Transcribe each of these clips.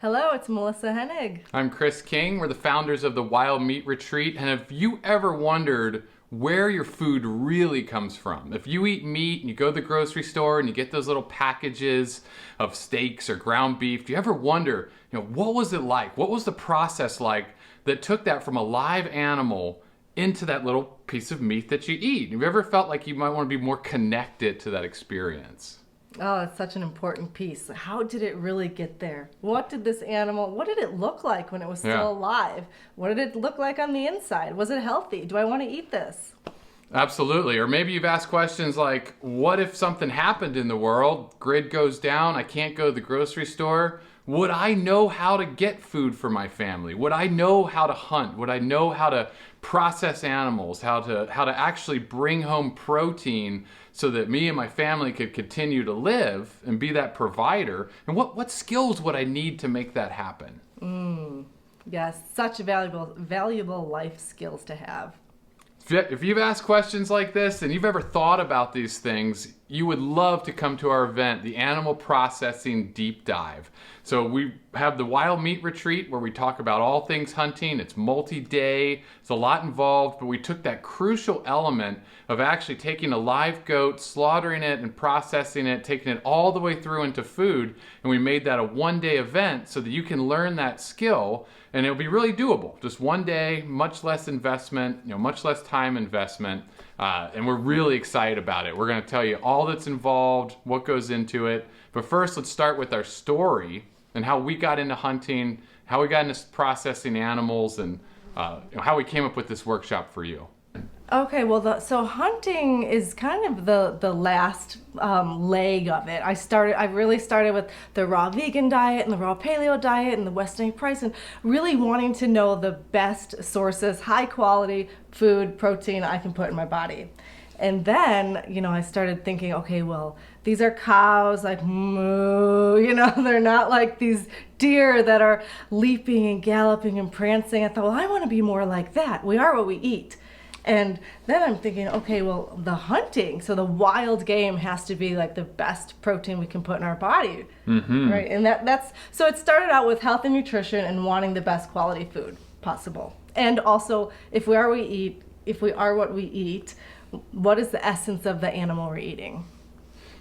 Hello, it's Melissa Hennig. I'm Chris King. We're the founders of the Wild Meat Retreat. And if you ever wondered where your food really comes from, if you eat meat and you go to the grocery store and you get those little packages of steaks or ground beef, do you ever wonder, what was it like? What was the process like that took that from a live animal into that little piece of meat that you eat? Have you ever felt like you might want to be more connected to that experience? Oh, it's such an important piece. How did it really get there? What did it look like when it was still Yeah. alive? What did it look like on the inside? Was it healthy? Do I want to eat this? Absolutely. Or maybe you've asked questions like, what if something happened in the world? Grid goes down, I can't go to the grocery store. Would I know how to get food for my family? Would I know how to hunt? Would I know how to process animals? How to actually bring home protein so that me and my family could continue to live and be that provider? And what skills would I need to make that happen? Yes, such valuable life skills to have. If you've asked questions like this and you've ever thought about these things, you would love to come to our event, the Animal Processing Deep Dive. So we have the Wild Meat Retreat where we talk about all things hunting. It's multi-day, it's a lot involved, but we took that crucial element of actually taking a live goat, slaughtering it and processing it, taking it all the way through into food, and we made that a one-day event so that you can learn that skill, and it'll be really doable. Just one day, much less investment, much less time investment, and we're really excited about it. We're going to tell you all that's involved, what goes into it. But first, let's start with our story and how we got into hunting, how we got into processing animals, and how we came up with this workshop for you. Okay, well, so hunting is kind of the last leg of it. I really started with the raw vegan diet and the raw paleo diet and the Western price, and really wanting to know the best sources, high quality food, protein I can put in my body. And then, I started thinking, okay, well, these are cows, like moo, they're not like these deer that are leaping and galloping and prancing. I thought, well, I want to be more like that. We are what we eat. And then I'm thinking, okay, well, the hunting, so the wild game has to be like the best protein we can put in our body, right? And so it started out with health and nutrition and wanting the best quality food possible. And also, if we are what we eat, what is the essence of the animal we're eating?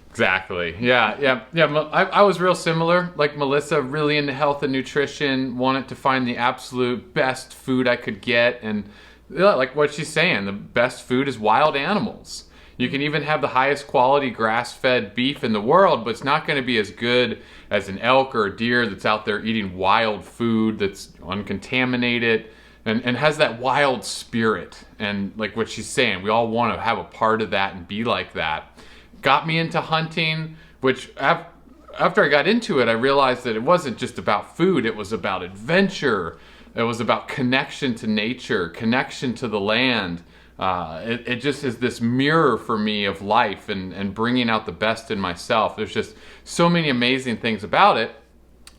Exactly. Yeah. I was real similar, like Melissa, really into health and nutrition, wanted to find the absolute best food I could get. And like what she's saying, the best food is wild animals. You can even have the highest quality grass-fed beef in the world, but it's not going to be as good as an elk or a deer that's out there eating wild food that's uncontaminated and has that wild spirit. And like what she's saying, we all want to have a part of that and be like that. Got me into hunting, which after I got into it, I realized that it wasn't just about food, it was about adventure. It was about connection to nature, connection to the land. It just is this mirror for me of life and bringing out the best in myself. There's just so many amazing things about it.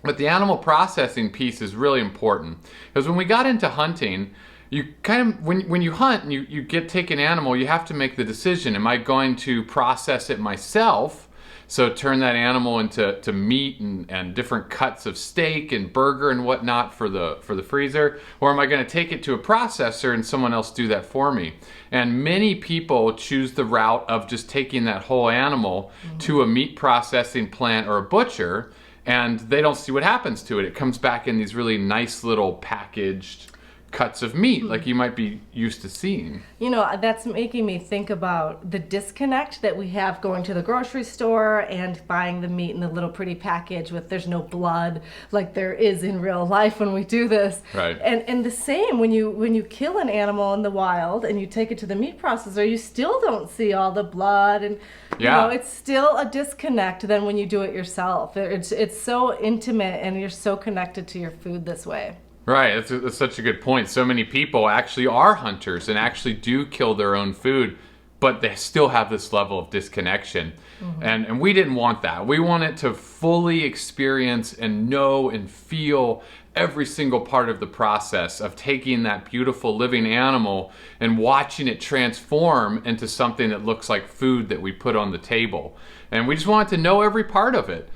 But the animal processing piece is really important. Because when we got into hunting, you kind of, when you hunt and you take an animal, you have to make the decision, am I going to process it myself? So turn that animal into meat and different cuts of steak and burger and whatnot for the freezer, or am I going to take it to a processor and someone else do that for me? And many people choose the route of just taking that whole animal to a meat processing plant or a butcher, and they don't see what happens to it. It comes back in these really nice little packaged cuts of meat like you might be used to seeing. That's making me think about the disconnect that we have going to the grocery store and buying the meat in the little pretty package with there's no blood like there is in real life when we do this. Right. And the same when you kill an animal in the wild and you take it to the meat processor, you still don't see all the blood, and it's still a disconnect than when you do it yourself. It's so intimate and you're so connected to your food this way. Right, that's such a good point. So many people actually are hunters and actually do kill their own food, but they still have this level of disconnection. And we didn't want that. We wanted to fully experience and know and feel every single part of the process of taking that beautiful living animal and watching it transform into something that looks like food that we put on the table. And we just wanted to know every part of it.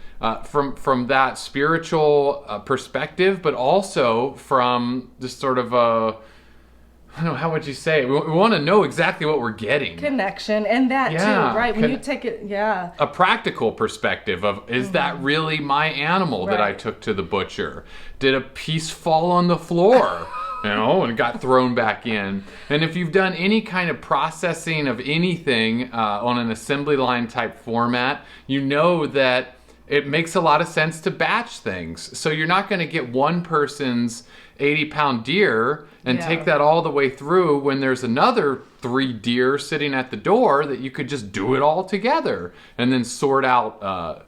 from that spiritual perspective, but also from just sort of a, I don't know, how would you say? We want to know exactly what we're getting. Connection and that Yeah, too, right? When you take it, yeah. A practical perspective of, is that really my animal that I Right. took to the butcher? Did a piece fall on the floor? And got thrown back in. And if you've done any kind of processing of anything on an assembly line type format, you know that it makes a lot of sense to batch things. So you're not going to get one person's 80-pound deer and Yeah. take that all the way through when there's another 3 deer sitting at the door that you could just do it all together and then sort out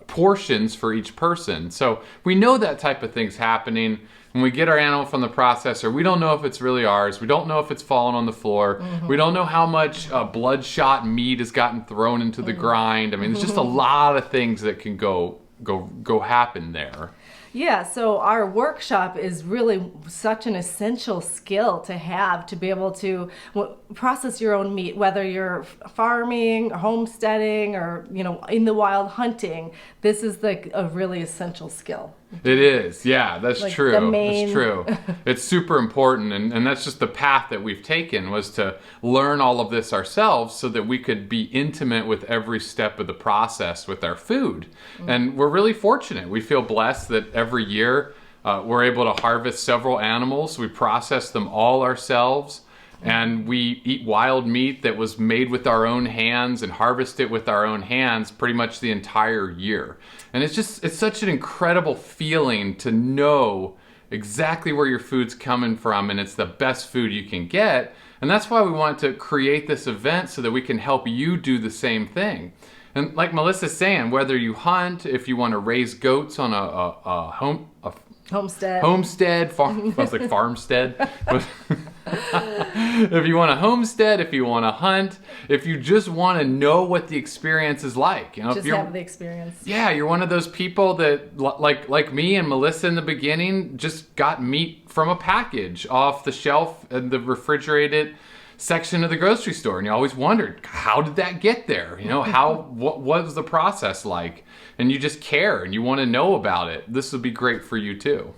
portions for each person. So we know that type of thing's happening. When we get our animal from the processor, we don't know if it's really ours. We don't know if it's fallen on the floor. We don't know how much bloodshot meat has gotten thrown into the grind. I mean, there's just a lot of things that can go happen there. Yeah, so our workshop is really such an essential skill to have, to be able to process your own meat, whether you're farming, homesteading, or in the wild hunting. This is like a really essential skill. It is, yeah, that's Like true. the main- That's true. It's super important, and that's just the path that we've taken, was to learn all of this ourselves so that we could be intimate with every step of the process with our food. And we're really fortunate. We feel blessed that every year we're able to harvest several animals. We process them all ourselves. And we eat wild meat that was made with our own hands and harvest it with our own hands pretty much the entire year. And it's such an incredible feeling to know exactly where your food's coming from, and it's the best food you can get. And that's why we want to create this event, so that we can help you do the same thing. And like Melissa's saying, whether you hunt, if you want to raise goats on a homestead, farm, I was like farmstead. If you want to homestead, if you want to hunt, if you just want to know what the experience is like, if Just you're, have the experience. yeah, you're one of those people that, like me and Melissa in the beginning, just got meat from a package off the shelf in the refrigerated section of the grocery store, and you always wondered, how did that get there? What was the process like? And you just care and you want to know about it. This would be great for you too.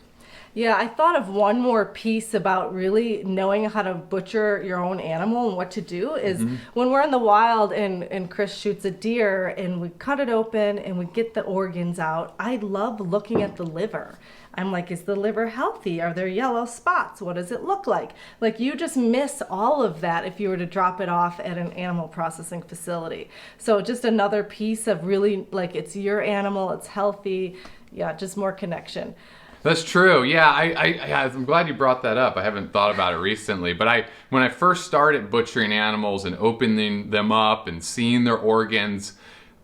Yeah, I thought of one more piece about really knowing how to butcher your own animal and what to do is when we're in the wild and Chris shoots a deer and we cut it open and we get the organs out. I love looking at the liver. I'm like, is the liver healthy? Are there yellow spots? What does it look like? Like, you just miss all of that if you were to drop it off at an animal processing facility. So just another piece of really, like, it's your animal, it's healthy. Yeah, just more connection. That's true. Yeah, I'm glad you brought that up. I haven't thought about it recently, but when I first started butchering animals and opening them up and seeing their organs,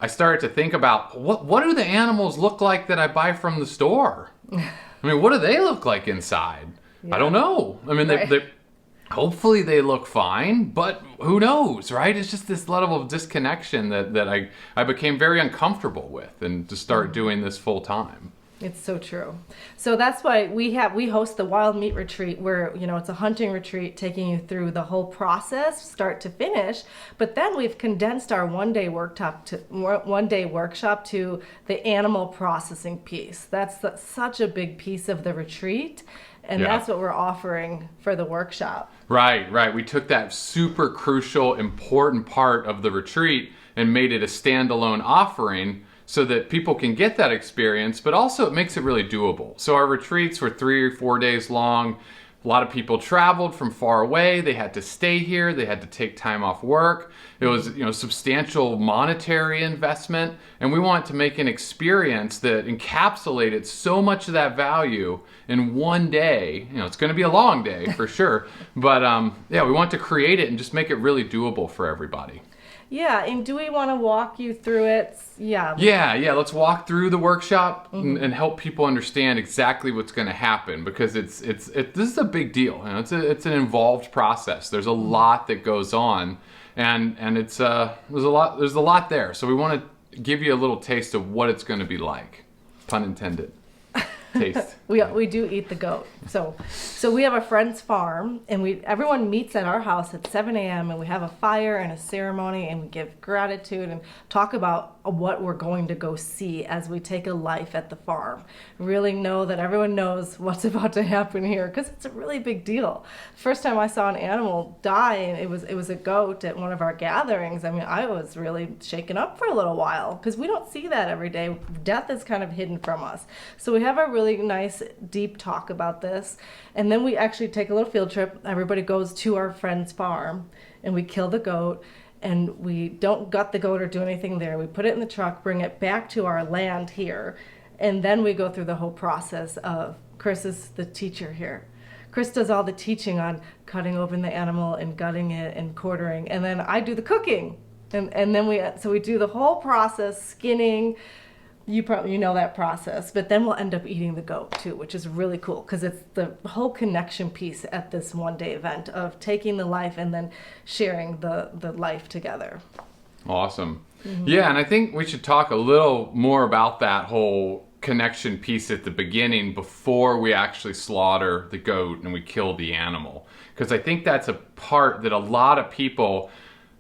I started to think about what do the animals look like that I buy from the store? I mean, what do they look like inside? I don't know. I mean, Right. they hopefully they look fine, but who knows, right? It's just this level of disconnection that I became very uncomfortable with, and to start doing this full time. It's so true. So that's why we host the Wild Meat Retreat, where it's a hunting retreat taking you through the whole process, start to finish. But then we've condensed our one-day workshop to the animal processing piece. That's such a big piece of the retreat, and Yeah. that's what we're offering for the workshop. Right. We took that super crucial, important part of the retreat and made it a standalone offering, so that people can get that experience, but also it makes it really doable. So our retreats were 3 or 4 days long. A lot of people traveled from far away. They had to stay here. They had to take time off work. It was, substantial monetary investment. And we want to make an experience that encapsulated so much of that value in one day. It's going to be a long day for sure. But we want to create it and just make it really doable for everybody. Yeah, and do we want to walk you through it? Yeah. Yeah. Let's walk through the workshop and help people understand exactly what's going to happen, because this is a big deal. It's an involved process. There's a lot that goes on, and it's there's a lot there. So we want to give you a little taste of what it's going to be like, pun intended. taste. We do eat the goat. So we have a friend's farm, and everyone meets at our house at 7 a.m. and we have a fire and a ceremony, and we give gratitude and talk about what we're going to go see as we take a life at the farm. Really know that everyone knows what's about to happen here, because it's a really big deal. First time I saw an animal die, and it was a goat at one of our gatherings. I mean, I was really shaken up for a little while, because we don't see that every day. Death is kind of hidden from us. So we have a really nice deep talk about this, and then we actually take a little field trip. Everybody goes to our friend's farm, and we kill the goat, and we don't gut the goat or do anything there. We put it in the truck, bring it back to our land here, and then we go through the whole process of, Chris is the teacher here. Chris does all the teaching on cutting open the animal and gutting it and quartering, and then I do the cooking. And then we do the whole process, skinning. You know that process, but then we'll end up eating the goat too, which is really cool, because it's the whole connection piece at this one-day event of taking the life and then sharing the life together. Awesome. Yeah, and I think we should talk a little more about that whole connection piece at the beginning before we actually slaughter the goat and we kill the animal, because I think that's a part that a lot of people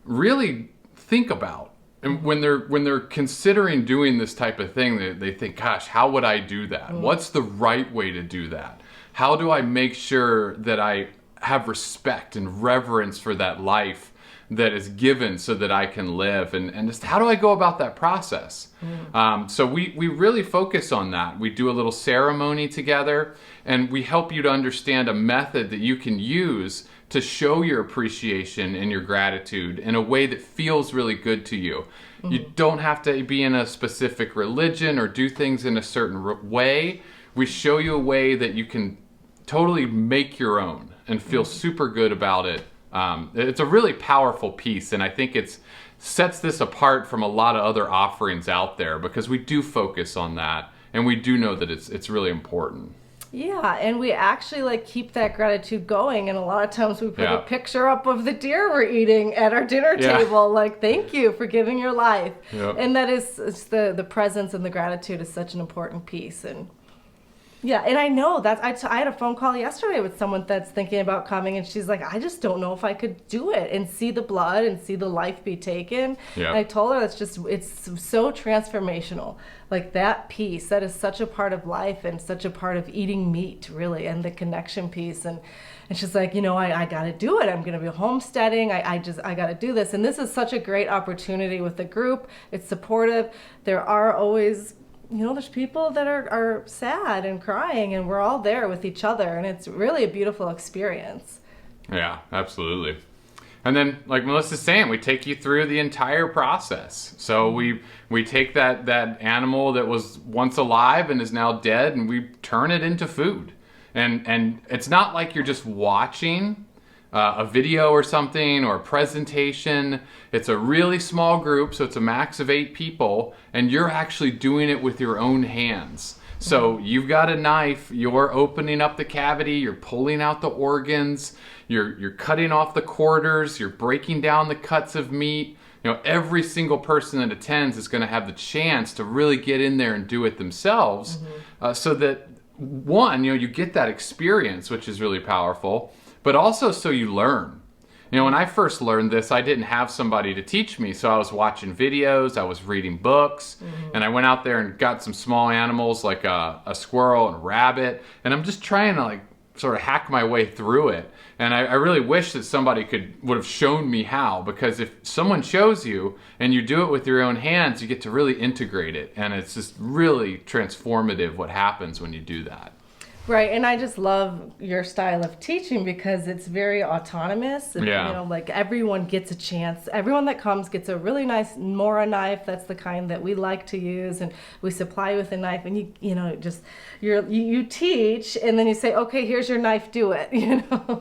really think about. And when they're considering doing this type of thing, they think, gosh, how would I do that? What's the right way to do that? How do I make sure that I have respect and reverence for that life that is given so that I can live? And just how do I go about that process? So we really focus on that. We do a little ceremony together, and we help you to understand a method that you can use to show your appreciation and your gratitude in a way that feels really good to you. You don't have to be in a specific religion or do things in a certain way. We show you a way that you can totally make your own and feel super good about it. It's a really powerful piece, and I think it sets this apart from a lot of other offerings out there, because we do focus on that, and we do know that it's really important. Yeah, and we actually keep that gratitude going, and a lot of times we put a picture up of the deer we're eating at our dinner table, thank you for giving your life. And that is, it's the presence and the gratitude is such an important piece. And yeah, and I know that I had a phone call yesterday with someone that's thinking about coming, and she's like, I just don't know if I could do it and see the blood and see the life be taken. And I told her it's so transformational. That piece, that is such a part of life and such a part of eating meat, really, and the connection piece. And she's like, I got to do it. I'm going to be homesteading. I got to do this. And this is such a great opportunity with the group. It's supportive. There are always, there's people that are sad and crying, and we're all there with each other. And it's really a beautiful experience. Yeah, absolutely. And then, like Melissa's saying, we take you through the entire process. So we take that animal that was once alive and is now dead, and we turn it into food. And it's not like you're just watching a video or something or a presentation. It's a really small group, so it's a max of 8 people, and you're actually doing it with your own hands. So you've got a knife, you're opening up the cavity, you're pulling out the organs, you're cutting off the quarters, you're breaking down the cuts of meat. Every single person that attends is going to have the chance to really get in there and do it themselves, so that, one, you get that experience, which is really powerful, but also so you learn. When I first learned this, I didn't have somebody to teach me, so I was watching videos, I was reading books, and I went out there and got some small animals like a squirrel and a rabbit, and I'm just trying to sort of hack my way through it. And I really wish that somebody would have shown me how, because if someone shows you and you do it with your own hands, you get to really integrate it, and it's just really transformative what happens when you do that. Right, and I just love your style of teaching because it's very autonomous. And, everyone gets a chance. Everyone that comes gets a really nice Mora knife. That's the kind that we like to use, and we supply you with a knife. And you teach, and then you say, okay, here's your knife, do it.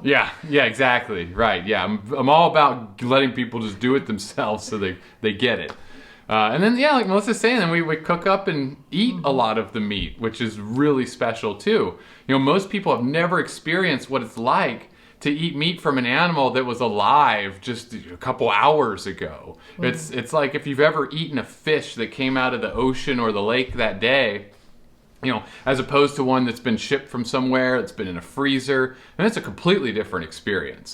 Yeah, exactly. Right. Yeah, I'm all about letting people just do it themselves so they get it. And then, like Melissa's saying, then we cook up and eat a lot of the meat, which is really special too. Most people have never experienced what it's like to eat meat from an animal that was alive just a couple hours ago. It's like if you've ever eaten a fish that came out of the ocean or the lake that day, as opposed to one that's been shipped from somewhere, it's been in a freezer, and it's a completely different experience.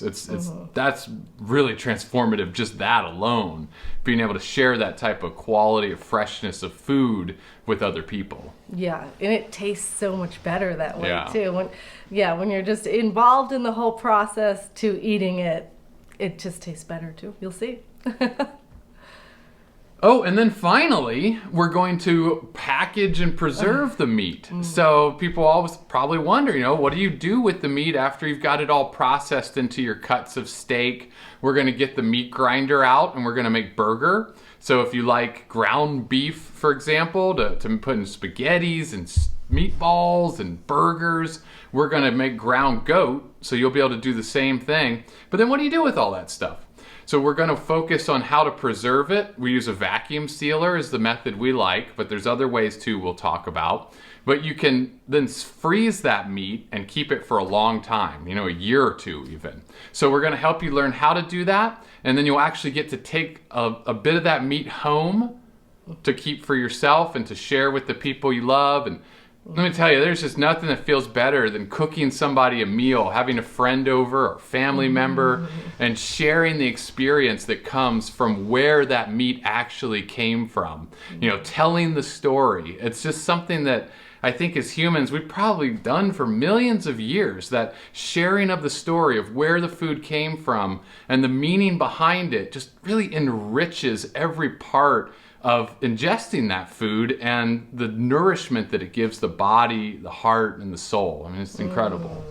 That's really transformative, just that alone, being able to share that type of quality of freshness of food with other people. Yeah, and it tastes so much better that way Yeah. too. When you're just involved in the whole process to eating it, it just tastes better too. You'll see. Oh, and then finally, we're going to package and preserve the meat. So people always probably wonder, what do you do with the meat after you've got it all processed into your cuts of steak? We're going to get the meat grinder out and we're going to make burger. So if you like ground beef, for example, to put in spaghettis and meatballs and burgers, we're going to make ground goat. So you'll be able to do the same thing. But then what do you do with all that stuff? So we're going to focus on how to preserve it. We use a vacuum sealer is the method we like, but there's other ways too we'll talk about. But you can then freeze that meat and keep it for a long time, a year or two even. So we're going to help you learn how to do that, and then you'll actually get to take a bit of that meat home to keep for yourself and to share with the people you love. And let me tell you, there's just nothing that feels better than cooking somebody a meal, having a friend over or family member, and sharing the experience that comes from where that meat actually came from. Telling the story. It's just something that I think as humans we've probably done for millions of years, that sharing of the story of where the food came from and the meaning behind it just really enriches every part of ingesting that food and the nourishment that it gives the body, the heart, and the soul. I mean, it's incredible.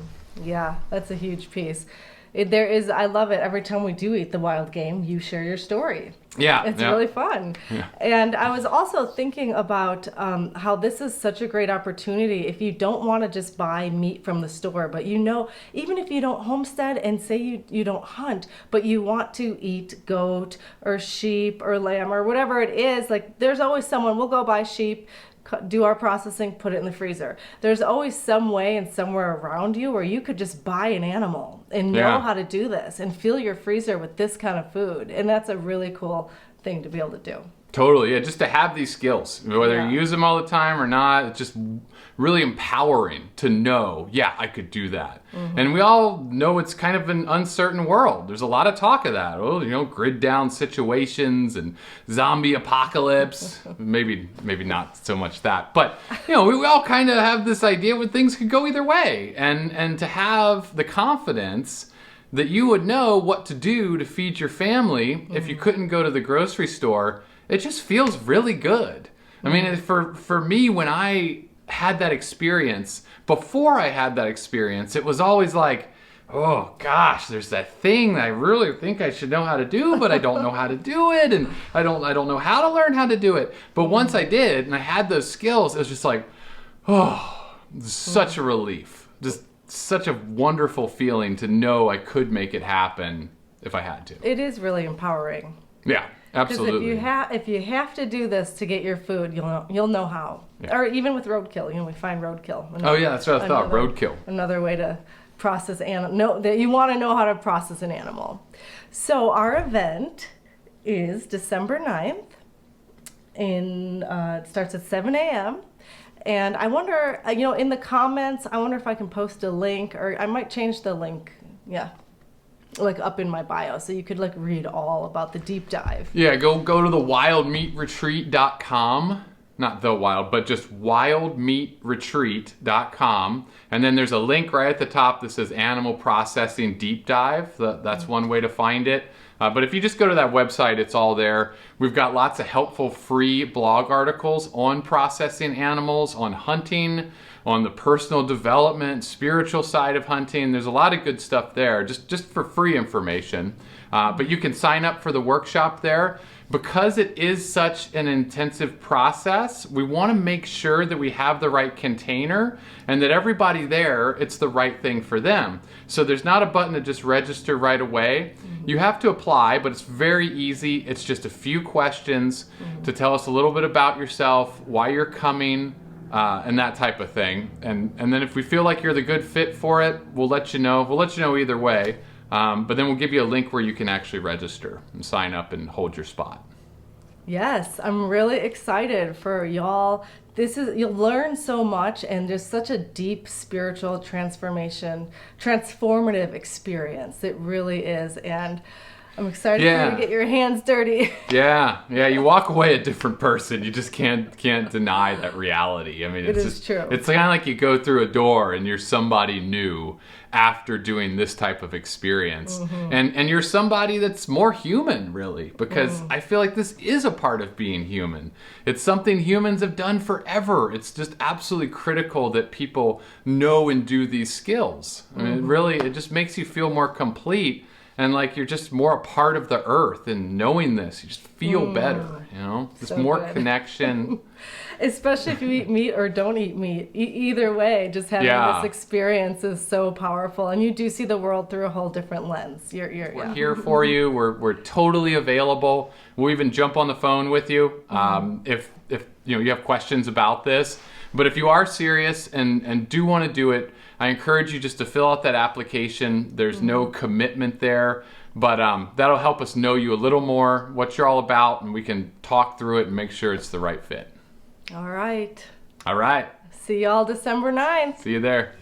Yeah, that's a huge piece. I love it. Every time we do eat the wild game, you share your story. Yeah. It's really fun. Yeah. And I was also thinking about how this is such a great opportunity if you don't want to just buy meat from the store, but even if you don't homestead and say you don't hunt, but you want to eat goat or sheep or lamb or whatever it is, like there's always someone, we'll go buy sheep, do our processing, put it in the freezer. There's always some way and somewhere around you where you could just buy an animal and know how to do this and fill your freezer with this kind of food. And that's a really cool thing to be able to do. Totally, yeah, just to have these skills, whether you use them all the time or not, it's just really empowering to know, I could do that. And we all know it's kind of an uncertain world. There's a lot of talk of that. Grid down situations and zombie apocalypse. maybe not so much that. But, we all kind of have this idea where things could go either way. And to have the confidence that you would know what to do to feed your family if you couldn't go to the grocery store, it just feels really good. I mean, for me, when I had that experience, before I had that experience, it was always like, oh gosh, there's that thing that I really think I should know how to do, but I don't know how to do it, and I don't know how to learn how to do it. But once I did, and I had those skills, it was just like, such a relief. Just such a wonderful feeling to know I could make it happen if I had to. It is really empowering. Yeah. Absolutely. Because if you have to do this to get your food, you'll know how. Yeah. Or even with roadkill, we find roadkill. That's what I thought. Roadkill. Another way to process that you want to know how to process an animal. So our event is December 9th. It starts at 7 a.m. And I wonder, in the comments, I wonder if I can post a link, or I might change the link. Yeah. Up in my bio, so you could read all about the deep dive. Yeah, go to the wildmeatretreat.com, not the wild, but just wildmeatretreat.com, and then there's a link right at the top that says Animal Processing Deep Dive. That's one way to find it. But if you just go to that website, it's all there. We've got lots of helpful free blog articles on processing animals, on hunting, on the personal development, spiritual side of hunting. There's a lot of good stuff there, just for free information. But you can sign up for the workshop there. Because it is such an intensive process, we want to make sure that we have the right container and that everybody there, it's the right thing for them. So there's not a button to just register right away. You have to apply, but it's very easy. It's just a few questions to tell us a little bit about yourself, why you're coming, and that type of thing. And then if we feel like you're the good fit for it, we'll let you know. We'll let you know either way. But then we'll give you a link where you can actually register and sign up and hold your spot. Yes, I'm really excited for y'all. You'll learn so much, and there's such a deep spiritual transformative experience. It really is. And I'm excited for you to get your hands dirty. Yeah, you walk away a different person. You just can't deny that reality. I mean, It is true. It's kind of like you go through a door and you're somebody new after doing this type of experience. And you're somebody that's more human, really, because I feel like this is a part of being human. It's something humans have done forever. It's just absolutely critical that people know and do these skills. I mean, it just makes you feel more complete. And like you're just more a part of the earth, and knowing this, you just feel better, you know? Just So more good. connection. Especially if you eat meat or don't eat meat. Either way, just having this experience is so powerful, and you do see the world through a whole different lens. We're here for you. We're totally available. We'll even jump on the phone with you if you have questions about this. But if you are serious and do want to do it, I encourage you just to fill out that application. There's no commitment there, but that'll help us know you a little more, what you're all about, and we can talk through it and make sure it's the right fit. All right. All right. See y'all December 9th. See you there.